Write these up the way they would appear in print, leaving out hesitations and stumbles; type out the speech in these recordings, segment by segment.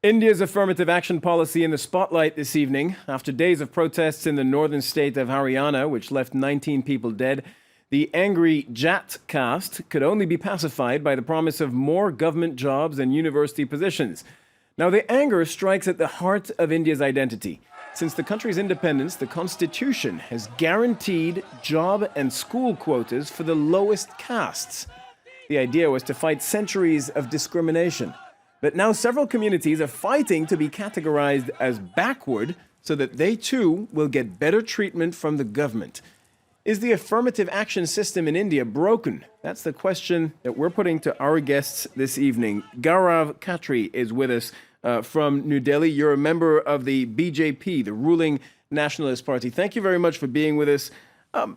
India's affirmative action policy in the spotlight this evening. After days of protests in the northern state of Haryana, which left 19 people dead, the angry Jat caste could only be pacified by the promise of more government jobs and university positions. Now, the anger strikes at the heart of India's identity. Since the country's independence, the constitution has guaranteed job and school quotas for the lowest castes. The idea was to fight centuries of discrimination. But now several communities are fighting to be categorized as backward so that they too will get better treatment from the government. Is the affirmative action system in India broken? That's the question that we're putting to our guests this evening. Gaurav Khatri is with us from New Delhi. You're a member of the BJP, the ruling Nationalist Party. Thank you very much for being with us.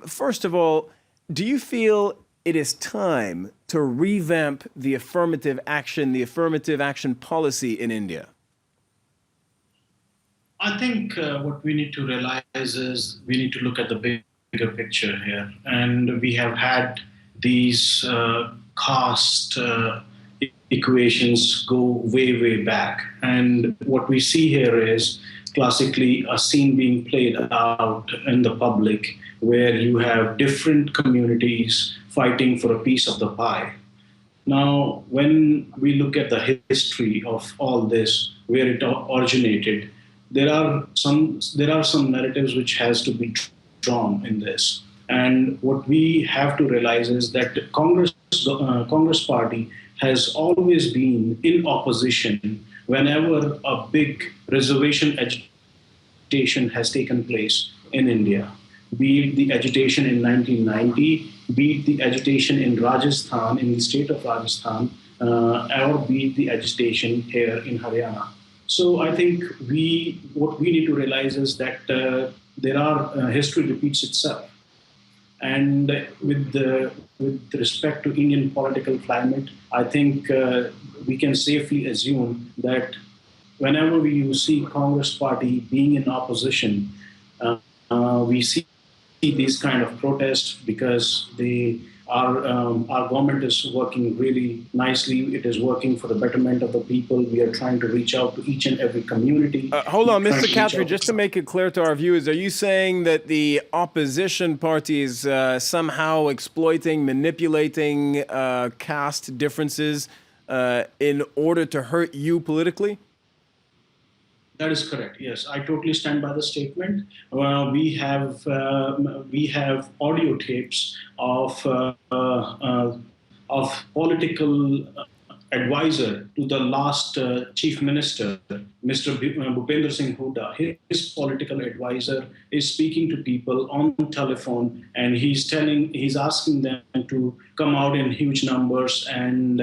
First of all, do you feel it is time to revamp the affirmative action policy in India? I think what we need to realize is we need to look at the bigger picture here. And we have had these caste equations go way, way back. And what we see here is classically a scene being played out in the public where you have different communities fighting for a piece of the pie. Now, when we look at the history of all this, where it originated, there are some narratives which has to be drawn in this. And what we have to realize is that Congress Party has always been in opposition whenever a big reservation agitation has taken place in India. Be it the agitation in 1990, be it the agitation in Rajasthan, in the state of Rajasthan, or be it the agitation here in Haryana. So I think what we need to realize is that history repeats itself. And with respect to Indian political climate, I think we can safely assume that whenever you see Congress Party being in opposition, we see these kind of protests because our government is working really nicely. It is working for the betterment of the people. We are trying to reach out to each and every community. Hold on, Mr. Khatri, just to make it clear to our viewers, are you saying that the opposition party is somehow exploiting, manipulating caste differences in order to hurt you politically? That is correct. Yes, I totally stand by the statement. We have audio tapes of political advisor to the last chief minister, Mr. Bhupendra Singh Hooda. His political advisor is speaking to people on the telephone, and he's asking them to come out in huge numbers and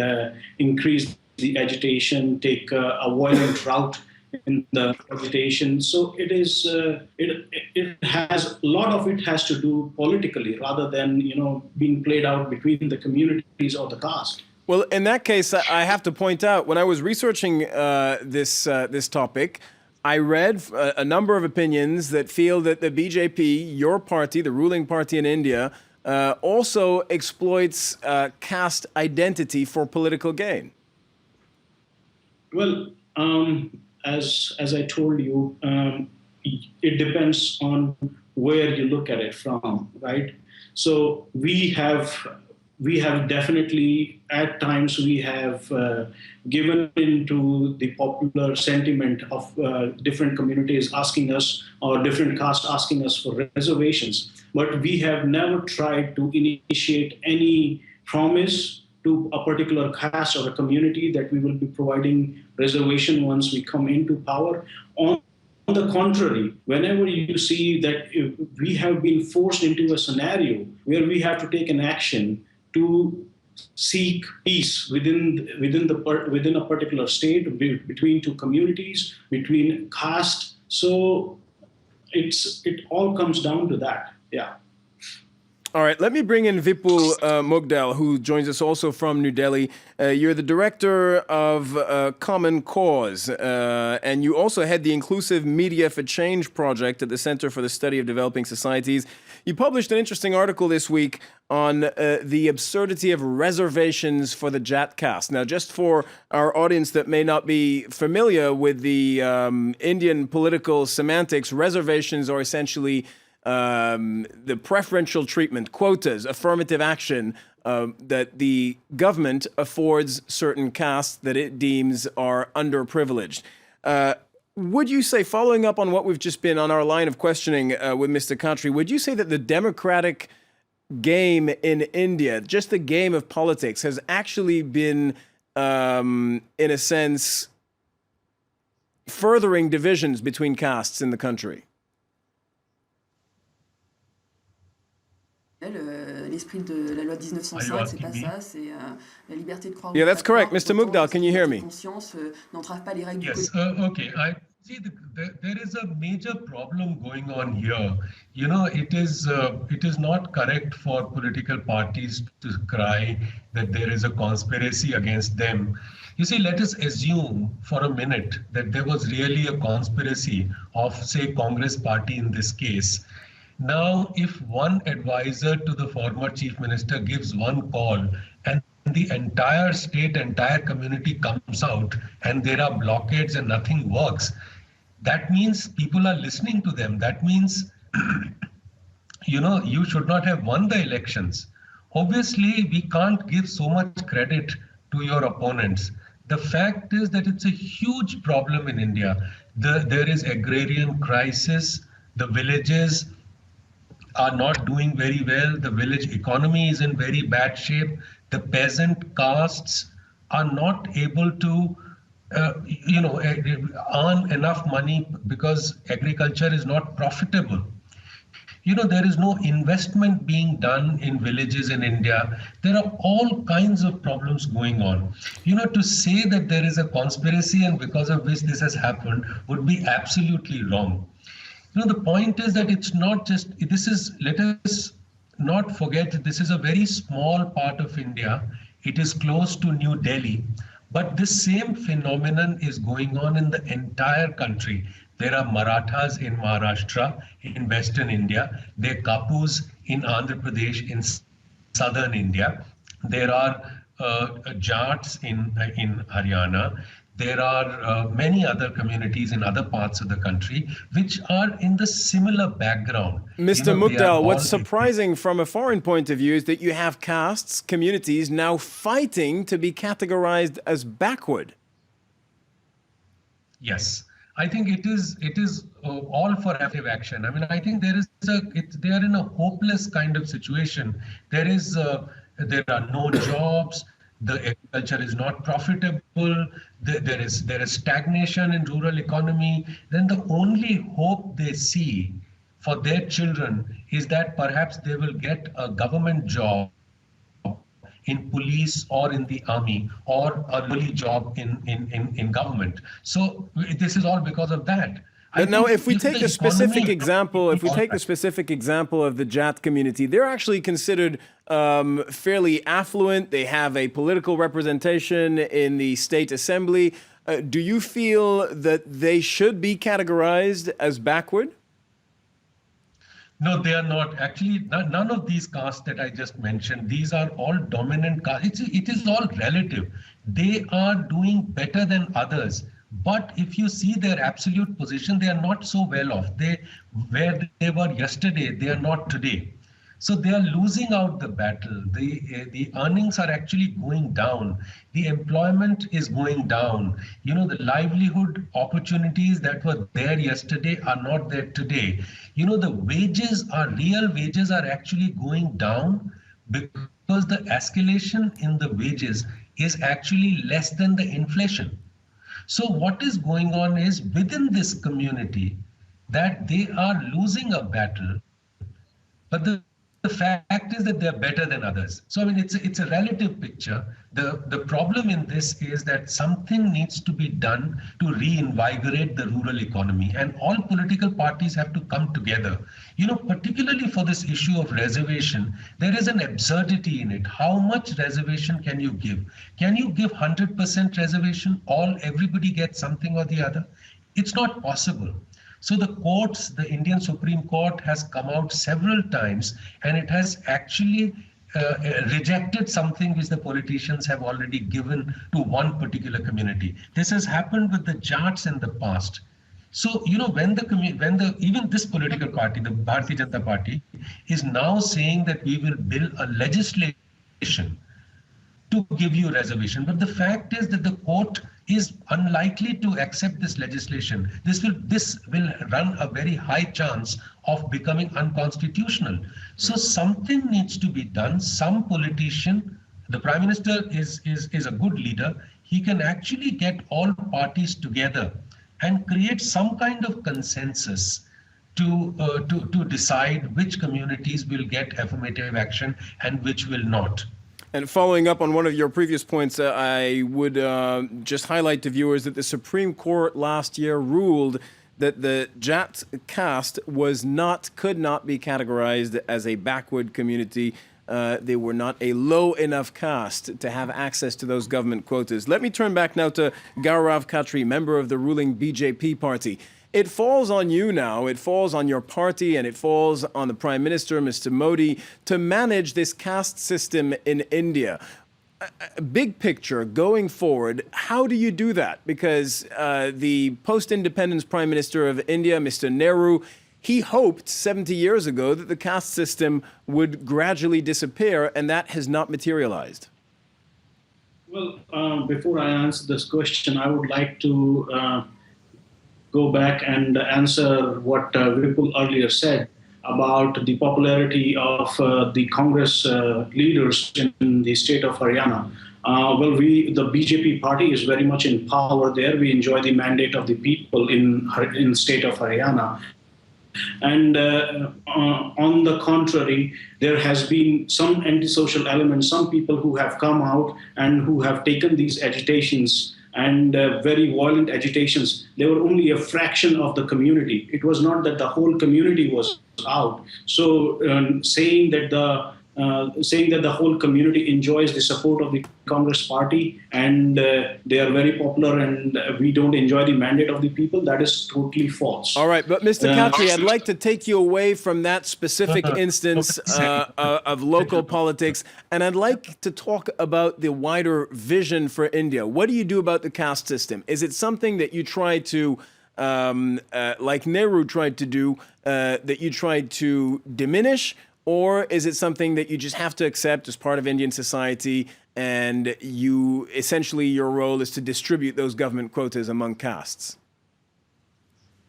increase the agitation, take a violent route in the agitation. So it has a lot of it has to do politically rather than being played out between the communities or the caste. Well, in that case, I have to point out, when I was researching this topic, I read a number of opinions that feel that the BJP, your party, the ruling party in India, also exploits caste identity for political gain. Well, as I told you, it depends on where you look at it from, right? So we have definitely, at times, we have given into the popular sentiment of different communities asking us, or different castes asking us for reservations. But we have never tried to initiate any promise to a particular caste or a community that we will be providing reservation once we come into power. On the contrary, whenever you see that we have been forced into a scenario where we have to take an action to seek peace within a particular state, between two communities, between caste, so it all comes down to that. Yeah. All right, let me bring in Vipul Mugdal, who joins us also from New Delhi. You're the director of Common Cause, and you also head the Inclusive Media for Change project at the Center for the Study of Developing Societies. You published an interesting article this week on the absurdity of reservations for the Jat caste. Now, just for our audience that may not be familiar with the Indian political semantics, reservations are essentially the preferential treatment, quotas, affirmative action that the government affords certain castes that it deems are underprivileged. Would you say, following up on what we've just been on our line of questioning with Mr. Khatri, would you say that the democratic game in India, just the game of politics, has actually been, in a sense, furthering divisions between castes in the country? L'esprit de la loi de 1905, c'est pas ça, c'est la liberté de croire. Yeah, that's correct. Mr. Mugdal, can you hear me? Conscience n'entrave pas les règles. Yes, okay. I see there is a major problem going on here. You know, it is not correct for political parties to cry that there is a conspiracy against them. You see, let us assume for a minute that there was really a conspiracy of, say, Congress party in this case. Now, if one advisor to the former chief minister gives one call and the entire state, entire community comes out and there are blockades and nothing works, that means people are listening to them. That means, you should not have won the elections. Obviously, we can't give so much credit to your opponents. The fact is that it's a huge problem in India. There is agrarian crisis. The villages are not doing very well. The village economy is in very bad shape. The peasant castes are not able to, earn enough money because agriculture is not profitable. There is no investment being done in villages in India. There are all kinds of problems going on. To say that there is a conspiracy and because of which this has happened would be absolutely wrong. The point is that it's not just, let us not forget that this is a very small part of India. It is close to New Delhi, but this same phenomenon is going on in the entire country. There are Marathas in Maharashtra, in Western India. There are Kapus in Andhra Pradesh, in Southern India. There are Jats in Haryana. There are many other communities in other parts of the country which are in the similar background. Mr. Mugdal, what's surprising from a foreign point of view is that you have castes, communities now fighting to be categorized as backward. Yes, I think it is all for affirmative action. I mean, I think they are in a hopeless kind of situation. There are no jobs. The agriculture is not profitable. There is stagnation in rural economy. Then the only hope they see for their children is that perhaps they will get a government job in police or in the army or a early job in government. So this is all because of that. But now, if we take the specific example, of the Jat community, they're actually considered fairly affluent. They have a political representation in the state assembly. Do you feel that they should be categorized as backward? No, they are not. Actually, none of these castes that I just mentioned, these are all dominant castes. It is all relative. They are doing better than others. But if you see their absolute position, they are not so well off. Where they were yesterday, they are not today. So they are losing out the battle. The earnings are actually going down. The employment is going down. The livelihood opportunities that were there yesterday are not there today. The real wages are actually going down because the escalation in the wages is actually less than the inflation. So what is going on is within this community that they are losing a battle, but the the fact is that they're better than others. So I mean, it's a relative picture. The problem in this is that something needs to be done to reinvigorate the rural economy, and all political parties have to come together. You know, particularly for this issue of reservation, there is an absurdity in it. How much reservation can you give? Can you give 100% reservation? Everybody gets something or the other? It's not possible. So the courts, the Indian Supreme Court has come out several times, and it has actually rejected something which the politicians have already given to one particular community. This has happened with the Jats in the past. So, you know, when even this political party, the Bharatiya Janata Party, is now saying that we will build a legislation to give you reservation. But the fact is that the court is unlikely to accept this legislation. This will run a very high chance of becoming unconstitutional. So something needs to be done. Some politician, the Prime Minister is a good leader. He can actually get all parties together and create some kind of consensus to decide which communities will get affirmative action and which will not. And following up on one of your previous points, I would just highlight to viewers that the Supreme Court last year ruled that the Jat caste could not be categorized as a backward community. They were not a low enough caste to have access to those government quotas. Let me turn back now to Gaurav Khatri, member of the ruling BJP party. It falls on you now, it falls on your party, and it falls on the Prime Minister, Mr. Modi, to manage this caste system in India. Big picture, going forward, how do you do that? Because the post-independence Prime Minister of India, Mr. Nehru, he hoped 70 years ago that the caste system would gradually disappear, and that has not materialized. Well, before I answer this question, I would like to go back and answer what Vipul earlier said about the popularity of the Congress leaders in the state of Haryana. The BJP party is very much in power there. We enjoy the mandate of the people in state of Haryana. And on the contrary, there has been some antisocial elements, some people who have come out and who have taken these agitations and very violent agitations. They were only a fraction of the community. It was not that the whole community was out. So saying that the whole community enjoys the support of the Congress party and they are very popular and we don't enjoy the mandate of the people, that is totally false. All right, but Mr. Khatri, I'd like to take you away from that specific instance of local politics, and I'd like to talk about the wider vision for India. What do you do about the caste system? Is it something that you try to, like Nehru tried to do, that you tried to diminish? Or is it something that you just have to accept as part of Indian society, and your role is to distribute those government quotas among castes?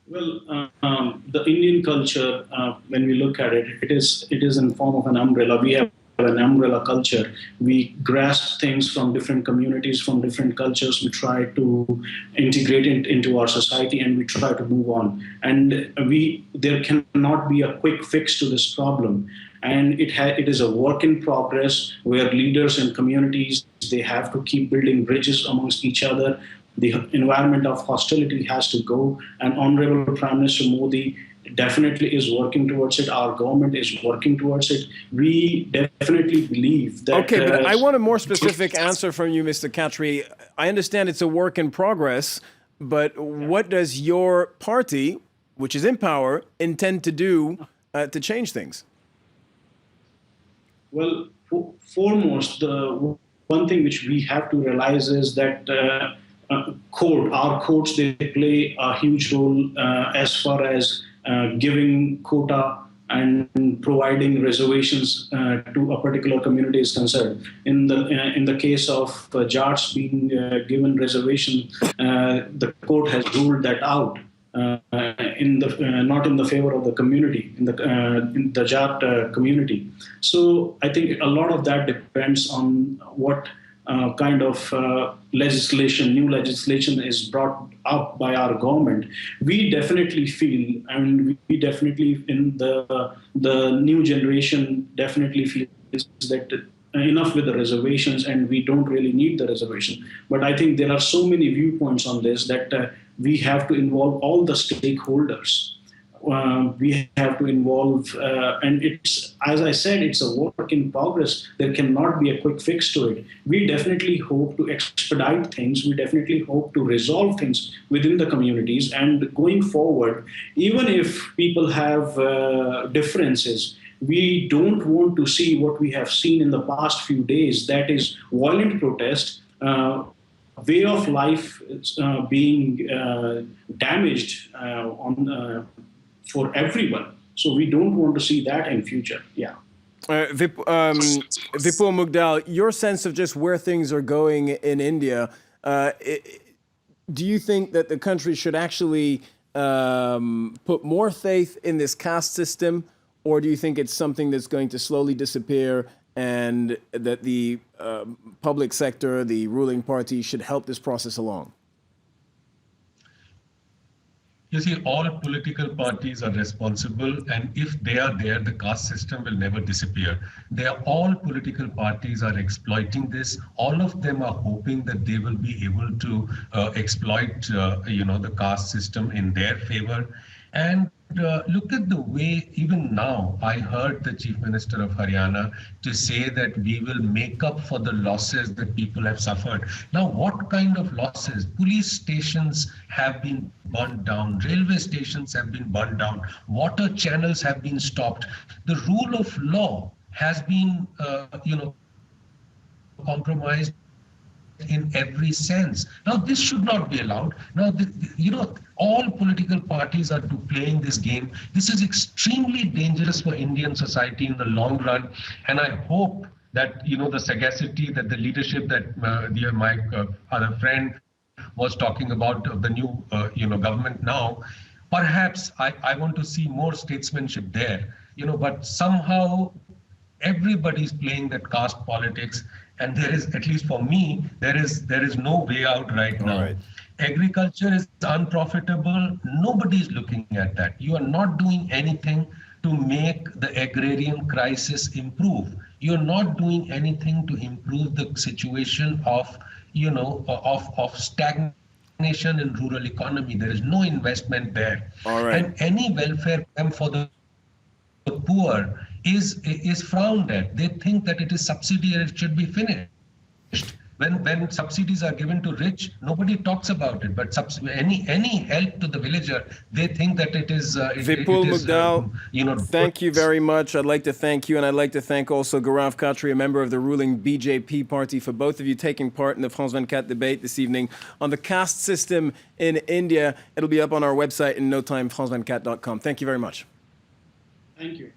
Well, the Indian culture, when we look at it, it is in form of an umbrella. We have an umbrella culture. We grasp things from different communities, from different cultures. We try to integrate it into our society, and we try to move on. And there cannot be a quick fix to this problem. And it is a work in progress where leaders and communities, they have to keep building bridges amongst each other. The environment of hostility has to go. And Honorable Prime Minister Modi definitely is working towards it. Our government is working towards it. We definitely believe that... Okay, but I want a more specific answer from you, Mr. Khatri. I understand it's a work in progress, but what does your party, which is in power, intend to do to change things? Well, foremost, the one thing which we have to realize is that our courts, they play a huge role as far as giving quota and providing reservations to a particular community is concerned. In the case of Jats being given reservation, the court has ruled that out. Not in the favor of the community, in the Jat community. So I think a lot of that depends on what new legislation is brought up by our government, we definitely feel, and we definitely in the new generation definitely feels that enough with the reservations, and we don't really need the reservation. But I think there are so many viewpoints on this that we have to involve all the stakeholders. We have to involve, and it's, as I said, it's a work in progress. There cannot be a quick fix to it. We definitely hope to expedite things. We definitely hope to resolve things within the communities. And going forward, even if people have differences, we don't want to see what we have seen in the past few days, that is violent protest, way of life being damaged for everyone. So we don't want to see that in future. Yeah. Vipul Mugdal, your sense of just where things are going in India, do you think that the country should actually put more faith in this caste system, or do you think it's something that's going to slowly disappear and that the public sector, the ruling party, should help this process along? You see, all political parties are responsible, and if they are there, the caste system will never disappear. All political parties are exploiting this. All of them are hoping that they will be able to exploit, the caste system in their favor. And look at the way, even now, I heard the Chief Minister of Haryana to say that we will make up for the losses that people have suffered. Now, what kind of losses? Police stations have been burned down, railway stations have been burned down, water channels have been stopped. The rule of law has been, compromised in every sense. Now, this should not be allowed. Now, all political parties are playing this game. This is extremely dangerous for Indian society in the long run. And I hope that, the sagacity, that the leadership that my other friend was talking about of the new, government now, perhaps I want to see more statesmanship there, but somehow everybody's playing that caste politics. And there is, at least for me, there is no way out right now. Right. Agriculture is unprofitable. Nobody is looking at that. You are not doing anything to make the agrarian crisis improve. You're not doing anything to improve the situation of stagnation in rural economy. There is no investment there. All right. And any welfare for the poor is frowned at. They think that it is subsidy and it should be finished. When subsidies are given to rich, nobody talks about it. But any help to the villager, they think that it is. Vipul Mugdal, thank you very much. I'd like to thank you, and I'd like to thank also Gaurav Khatri, a member of the ruling BJP party, for both of you taking part in the France 24 debate this evening on the caste system in India. It'll be up on our website in no time, france24.com. Thank you very much. Thank you.